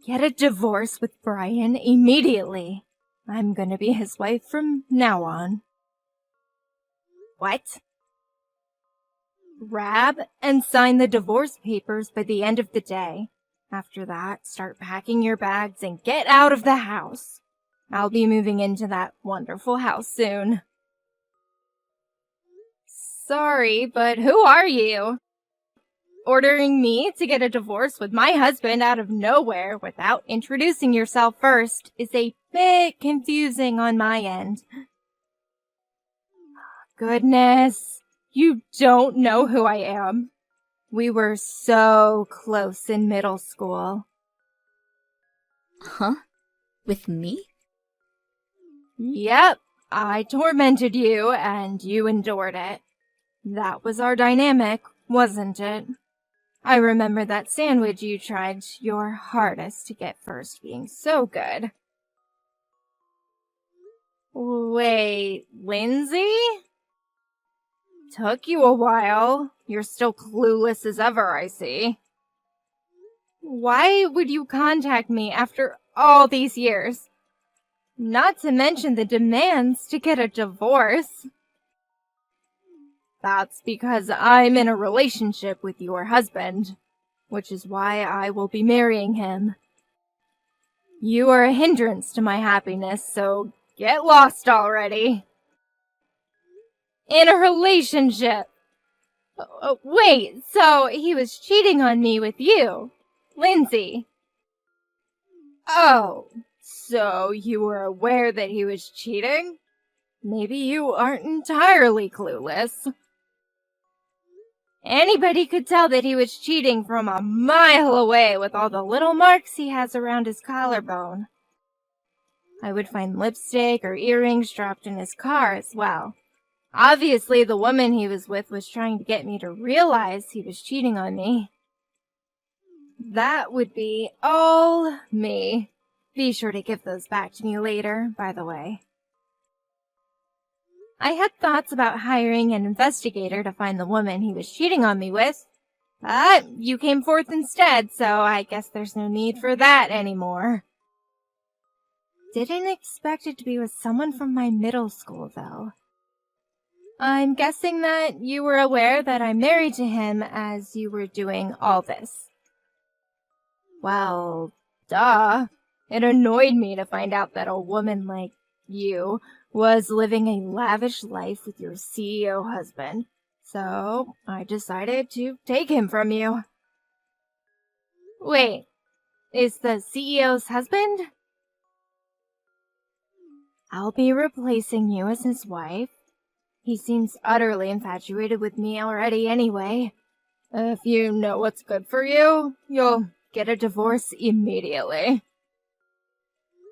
Get a divorce with Brian immediately. I'm gonna be his wife from now on. What? Grab and sign the divorce papers by the end of the day. After that, start packing your bags and get out of the house. I'll be moving into that wonderful house soon. Sorry, but who are you? Ordering me to get a divorce with my husband out of nowhere without introducing yourself first is a bit confusing on my end. Goodness, you don't know who I am. We were so close in middle school. Huh? With me? Yep, I tormented you and you endured it. That was our dynamic, wasn't it? I remember that sandwich you tried your hardest to get first being so good. Wait, Lindsay? Took you a while. You're still clueless as ever, I see. Why would you contact me after all these years? Not to mention the demands to get a divorce. That's because I'm in a relationship with your husband, which is why I will be marrying him. You are a hindrance to my happiness, so get lost already. In a relationship. Wait, so he was cheating on me with you, Lindsay. Oh, so you were aware that he was cheating? Maybe you aren't entirely clueless. Anybody could tell that he was cheating from a mile away with all the little marks he has around his collarbone. I would find lipstick or earrings dropped in his car as well. Obviously, the woman he was with was trying to get me to realize he was cheating on me. That would be all me. Be sure to give those back to me later, by the way. I had thoughts about hiring an investigator to find the woman he was cheating on me with, but you came forth instead, so I guess there's no need for that anymore. Didn't expect it to be with someone from my middle school, though. I'm guessing that you were aware that I'm married to him as you were doing all this. Well, duh. It annoyed me to find out that a woman like you was living a lavish life with your CEO husband, so I decided to take him from you. Wait, is the CEO's husband? I'll be replacing you as his wife. He seems utterly infatuated with me already anyway. If you know what's good for you, you'll get a divorce immediately.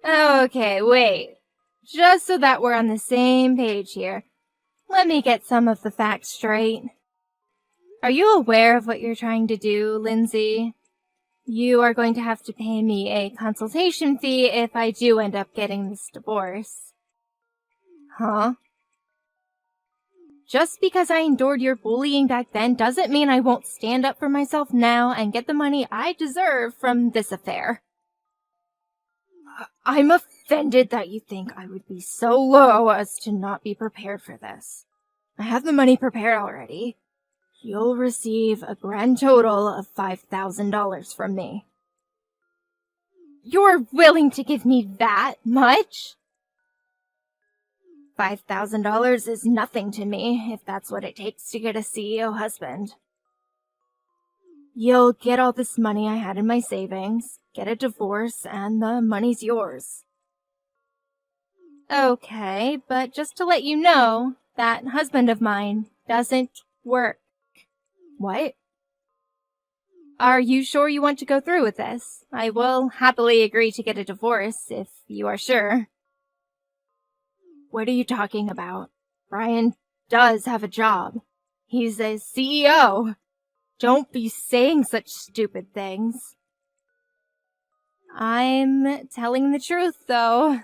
Okay, wait. Just so that we're on the same page here, let me get some of the facts straight. Are you aware of what you're trying to do, Lindsay? You are going to have to pay me a consultation fee if I do end up getting this divorce. Huh? Just because I endured your bullying back then doesn't mean I won't stand up for myself now and get the money I deserve from this affair. I'm offended that you think I would be so low as to not be prepared for this. I have the money prepared already. You'll receive a grand total of $5,000 from me. You're willing to give me that much? $5,000 is nothing to me, if that's what it takes to get a CEO husband. You'll get all this money I had in my savings, get a divorce, and the money's yours. Okay, but just to let you know, that husband of mine doesn't work. What? Are you sure you want to go through with this? I will happily agree to get a divorce if you are sure. What are you talking about? Brian does have a job. He's a CEO. Don't be saying such stupid things. I'm telling the truth, though.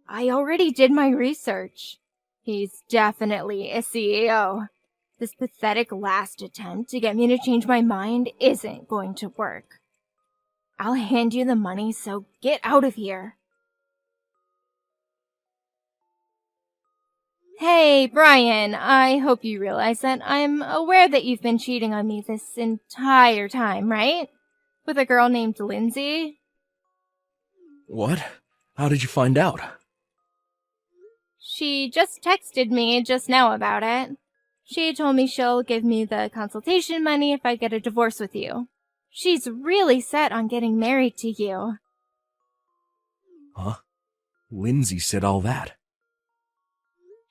I already did my research. He's definitely a CEO. This pathetic last attempt to get me to change my mind isn't going to work. I'll hand you the money, so get out of here. Hey, Brian, I hope you realize that I'm aware that you've been cheating on me this entire time, right? With a girl named Lindsay? What? How did you find out? She just texted me just now about it. She told me she'll give me the consultation money if I get a divorce with you. She's really set on getting married to you. Huh? Lindsay said all that.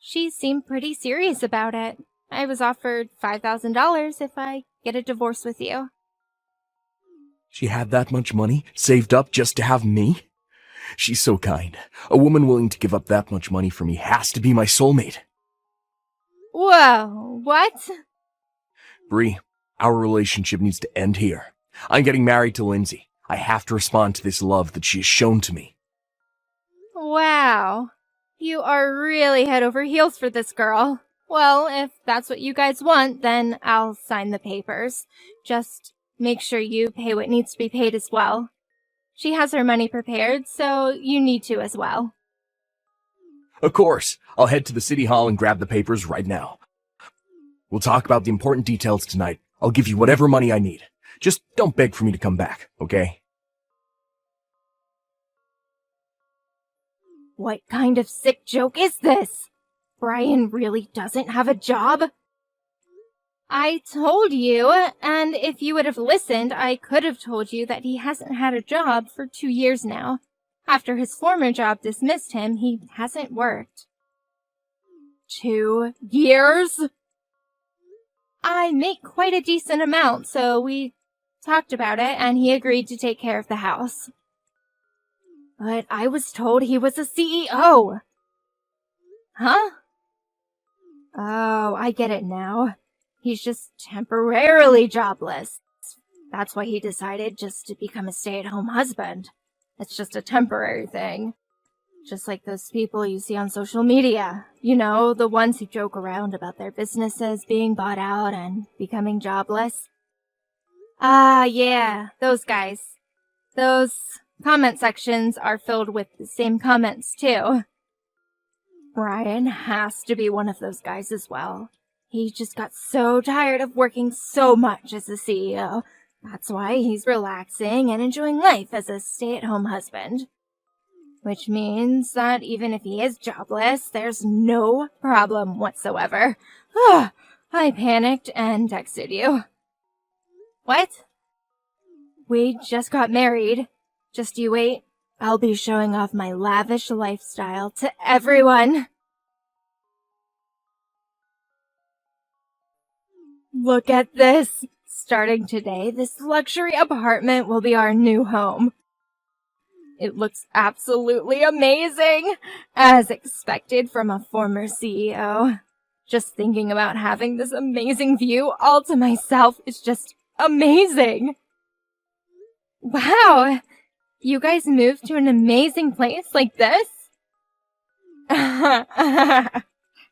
She seemed pretty serious about it. I was offered $5,000 if I get a divorce with you. She had that much money saved up just to have me? She's so kind. A woman willing to give up that much money for me has to be my soulmate. Whoa, what? Bree, our relationship needs to end here. I'm getting married to Lindsay. I have to respond to this love that she has shown to me. Wow. You are really head over heels for this girl. Well, if that's what you guys want, then I'll sign the papers. Just make sure you pay what needs to be paid as well. She has her money prepared, so you need to as well. Of course. I'll head to the city hall and grab the papers right now. We'll talk about the important details tonight. I'll give you whatever money I need. Just don't beg for me to come back, okay? What kind of sick joke is this? Brian really doesn't have a job? I told you, and if you would have listened, I could have told you that he hasn't had a job for 2 years now. After his former job dismissed him, he hasn't worked. 2 years? I make quite a decent amount, so we talked about it, and he agreed to take care of the house. But I was told he was a CEO. Huh? Oh, I get it now. He's just temporarily jobless. That's why he decided just to become a stay-at-home husband. It's just a temporary thing. Just like those people you see on social media. You know, the ones who joke around about their businesses being bought out and becoming jobless. Ah, yeah, those guys. Those comment sections are filled with the same comments, too. Brian has to be one of those guys as well. He just got so tired of working so much as a CEO. That's why he's relaxing and enjoying life as a stay-at-home husband. Which means that even if he is jobless, there's no problem whatsoever. I panicked and texted you. What? We just got married. Just you wait. I'll be showing off my lavish lifestyle to everyone. Look at this. Starting today, this luxury apartment will be our new home. It looks absolutely amazing, as expected from a former CEO. Just thinking about having this amazing view all to myself is just amazing. Wow, you guys moved to an amazing place like this?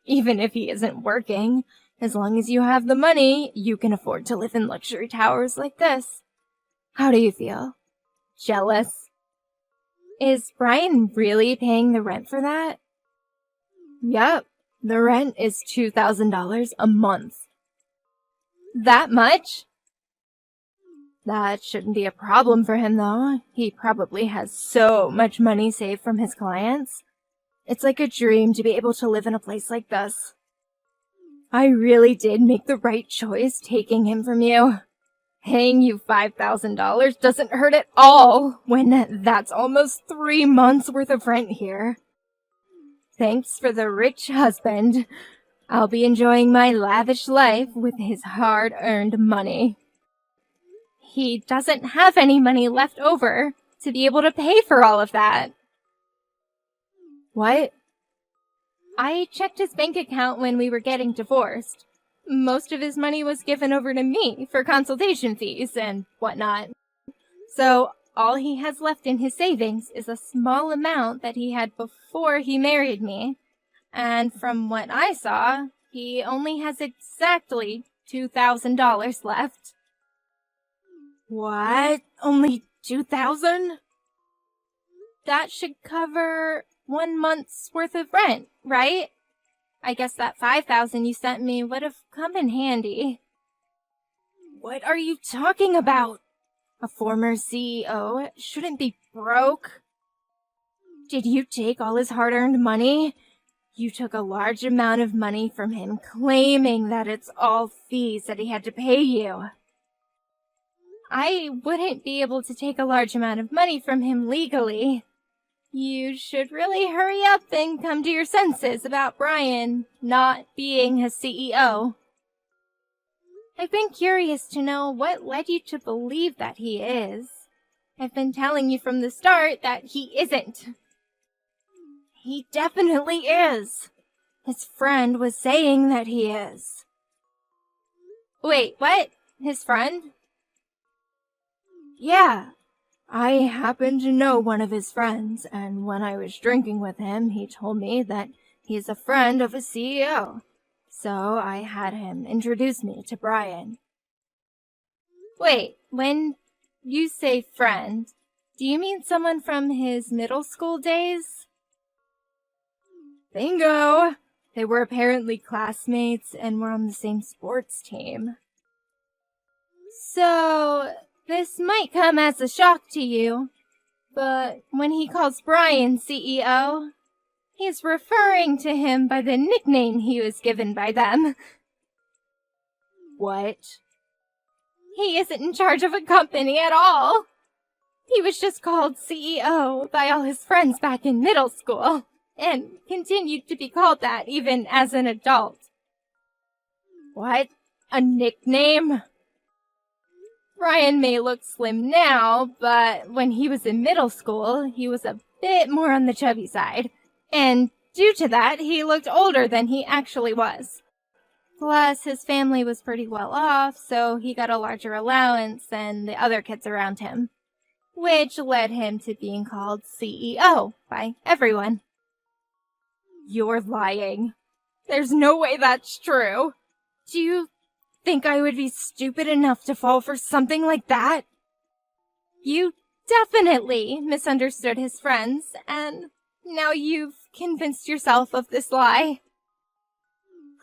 Even if he isn't working, as long as you have the money, you can afford to live in luxury towers like this. How do you feel? Jealous? Is Brian really paying the rent for that? Yep, the rent is $2,000 a month. That much? That shouldn't be a problem for him, though. He probably has so much money saved from his clients. It's like a dream to be able to live in a place like this. I really did make the right choice taking him from you. Paying you $5,000 doesn't hurt at all when that's almost 3 months worth of rent here. Thanks for the rich husband. I'll be enjoying my lavish life with his hard-earned money. He doesn't have any money left over to be able to pay for all of that. What? I checked his bank account when we were getting divorced. Most of his money was given over to me for consultation fees and whatnot. So all he has left in his savings is a small amount that he had before he married me. And from what I saw, he only has exactly $2,000 left. What? Only 2,000? That should cover 1 month's worth of rent, right? I guess that 5,000 you sent me would have come in handy. What are you talking about? A former CEO shouldn't be broke. Did you take all his hard-earned money? You took a large amount of money from him, claiming that it's all fees that he had to pay you. I wouldn't be able to take a large amount of money from him legally. You should really hurry up and come to your senses about Brian not being his CEO. I've been curious to know what led you to believe that he is. I've been telling you from the start that he isn't. He definitely is. His friend was saying that he is. Wait, what? His friend? Yeah. I happen to know one of his friends, and when I was drinking with him, he told me that he's a friend of a CEO. So I had him introduce me to Brian. Wait, when you say friend, do you mean someone from his middle school days? Bingo! They were apparently classmates and were on the same sports team. So, this might come as a shock to you, but when he calls Brian CEO, he's referring to him by the nickname he was given by them. What? He isn't in charge of a company at all. He was just called CEO by all his friends back in middle school, and continued to be called that even as an adult. What? A nickname? Brian may look slim now, but when he was in middle school, he was a bit more on the chubby side. And due to that, he looked older than he actually was. Plus, his family was pretty well off, so he got a larger allowance than the other kids around him, which led him to being called CEO by everyone. You're lying. There's no way that's true. Do you think I would be stupid enough to fall for something like that? You definitely misunderstood his friends, and now you've convinced yourself of this lie.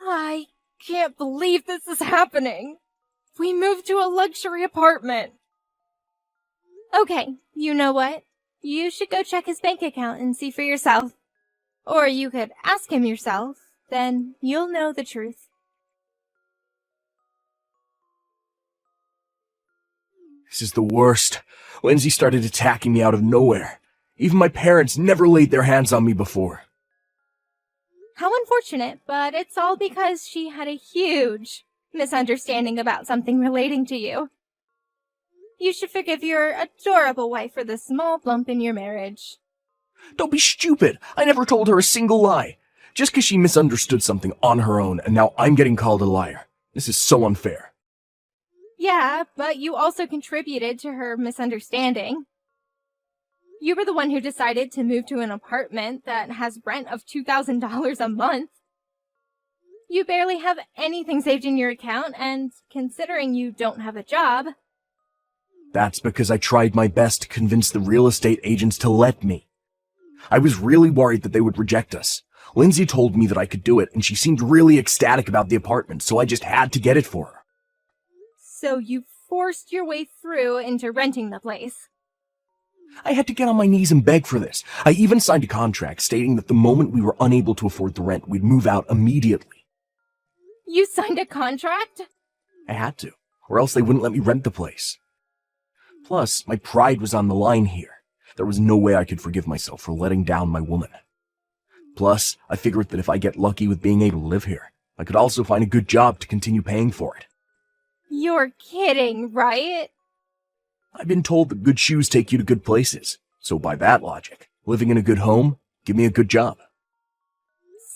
I can't believe this is happening. We moved to a luxury apartment. Okay, you know what? You should go check his bank account and see for yourself. Or you could ask him yourself, then you'll know the truth. This is the worst. Lindsay started attacking me out of nowhere. Even my parents never laid their hands on me before. How unfortunate, but it's all because she had a huge misunderstanding about something relating to you. You should forgive your adorable wife for the small bump in your marriage. Don't be stupid. I never told her a single lie. Just because she misunderstood something on her own, and now I'm getting called a liar. This is so unfair. Yeah, but you also contributed to her misunderstanding. You were the one who decided to move to an apartment that has rent of $2,000 a month. You barely have anything saved in your account, and considering you don't have a job... That's because I tried my best to convince the real estate agents to let me. I was really worried that they would reject us. Lindsay told me that I could do it, and she seemed really ecstatic about the apartment, so I just had to get it for her. So you forced your way through into renting the place. I had to get on my knees and beg for this. I even signed a contract stating that the moment we were unable to afford the rent, we'd move out immediately. You signed a contract? I had to, or else they wouldn't let me rent the place. Plus, my pride was on the line here. There was no way I could forgive myself for letting down my woman. Plus, I figured that if I get lucky with being able to live here, I could also find a good job to continue paying for it. You're kidding, right? I've been told that good shoes take you to good places. So by that logic, living in a good home, give me a good job.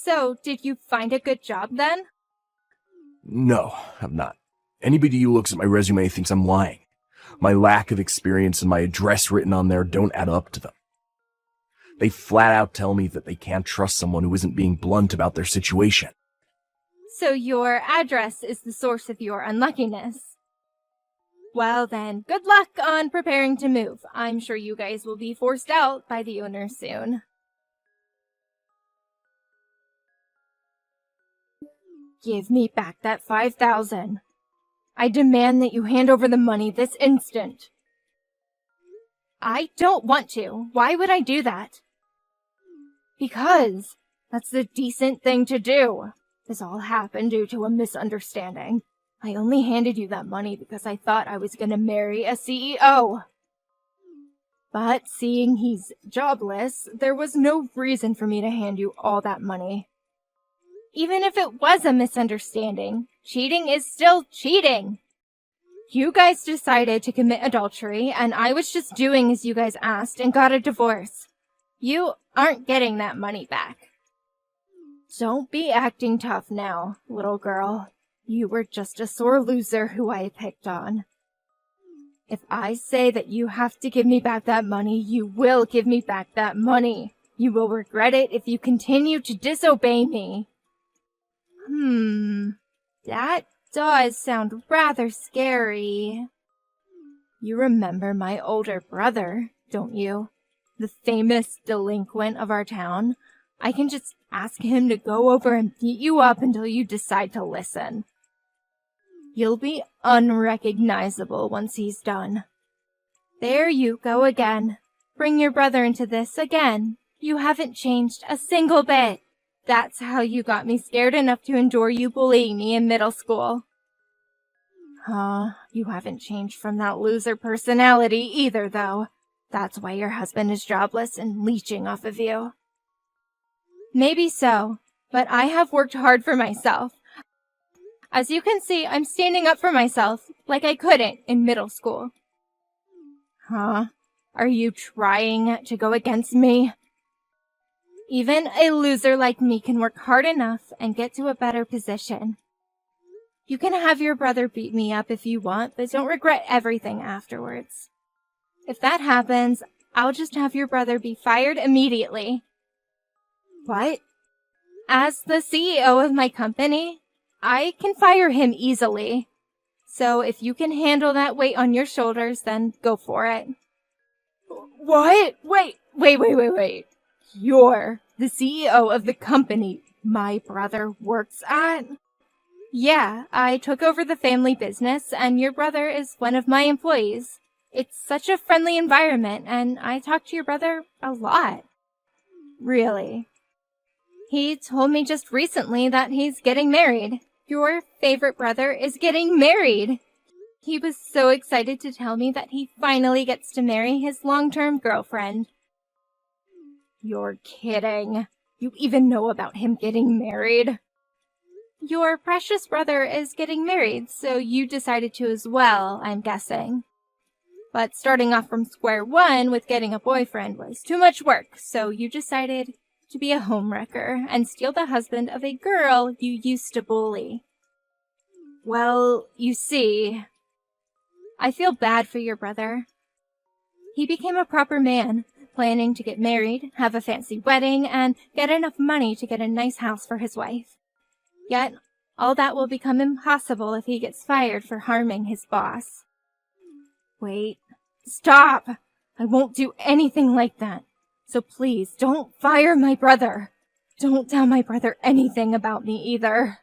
So, did you find a good job then? No, I'm not. Anybody who looks at my resume thinks I'm lying. My lack of experience and my address written on there don't add up to them. They flat out tell me that they can't trust someone who isn't being blunt about their situation. So your address is the source of your unluckiness. Well then, good luck on preparing to move. I'm sure you guys will be forced out by the owner soon. Give me back that 5,000. I demand that you hand over the money this instant. I don't want to. Why would I do that? Because that's the decent thing to do. This all happened due to a misunderstanding. I only handed you that money because I thought I was going to marry a CEO. But seeing he's jobless, there was no reason for me to hand you all that money. Even if it was a misunderstanding, cheating is still cheating. You guys decided to commit adultery, and I was just doing as you guys asked and got a divorce. You aren't getting that money back. Don't be acting tough now, little girl. You were just a sore loser who I picked on. If I say that you have to give me back that money, you will give me back that money. You will regret it if you continue to disobey me. That does sound rather scary. You remember my older brother, don't you? The famous delinquent of our town. I can just ask him to go over and beat you up until you decide to listen. You'll be unrecognizable once he's done. There you go again. Bring your brother into this again. You haven't changed a single bit. That's how you got me scared enough to endure you bullying me in middle school. You haven't changed from that loser personality either, though. That's why your husband is jobless and leeching off of you. Maybe so, but I have worked hard for myself. As you can see, I'm standing up for myself like I couldn't in middle school. Are you trying to go against me? Even a loser like me can work hard enough and get to a better position. You can have your brother beat me up if you want, but don't regret everything afterwards. If that happens, I'll just have your brother be fired immediately. What? As the CEO of my company, I can fire him easily. So if you can handle that weight on your shoulders, then go for it. What? Wait. You're the CEO of the company my brother works at? Yeah, I took over the family business, and your brother is one of my employees. It's such a friendly environment, and I talk to your brother a lot. Really? He told me just recently that he's getting married. Your favorite brother is getting married. He was so excited to tell me that he finally gets to marry his long-term girlfriend. You're kidding. You even know about him getting married? Your precious brother is getting married, so you decided to as well, I'm guessing. But starting off from square one with getting a boyfriend was too much work, so you decided to be a homewrecker and steal the husband of a girl you used to bully. Well, you see, I feel bad for your brother. He became a proper man, planning to get married, have a fancy wedding, and get enough money to get a nice house for his wife. Yet, all that will become impossible if he gets fired for harming his boss. Wait, stop! I won't do anything like that. So please, don't fire my brother. Don't tell my brother anything about me either.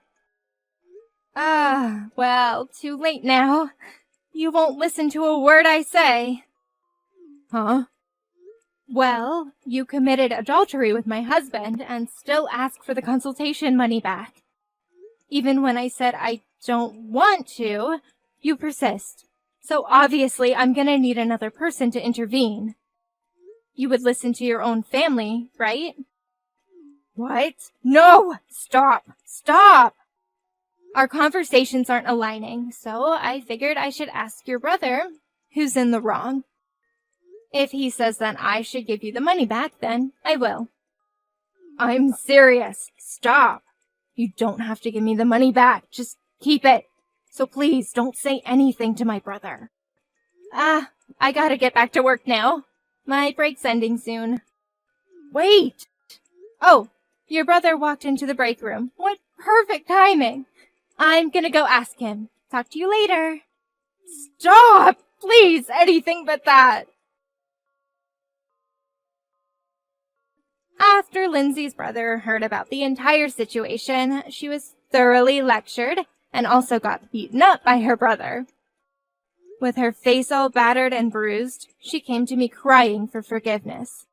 Well, too late now. You won't listen to a word I say. Huh? Well, you committed adultery with my husband and still ask for the consultation money back. Even when I said I don't want to, you persist. So obviously I'm gonna need another person to intervene. You would listen to your own family, right? What? No! Stop! Our conversations aren't aligning, so I figured I should ask your brother, who's in the wrong. If he says that I should give you the money back, then I will. I'm serious. Stop. You don't have to give me the money back. Just keep it. So please don't say anything to my brother. I gotta get back to work now. My break's ending soon. Wait! Oh, your brother walked into the break room. What perfect timing! I'm gonna go ask him. Talk to you later. Stop! Please, anything but that! After Lindsay's brother heard about the entire situation, she was thoroughly lectured and also got beaten up by her brother. With her face all battered and bruised, she came to me crying for forgiveness.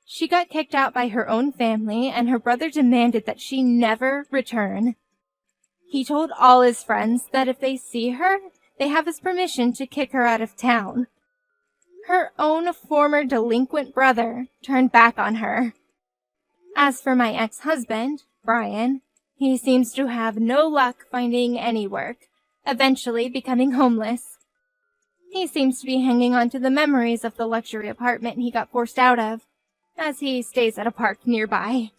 She got kicked out by her own family, and her brother demanded that she never return. He told all his friends that if they see her, they have his permission to kick her out of town. Her own former delinquent brother turned back on her. As for my ex-husband, Brian, he seems to have no luck finding any work, eventually becoming homeless. He seems to be hanging on to the memories of the luxury apartment he got forced out of, as he stays at a park nearby.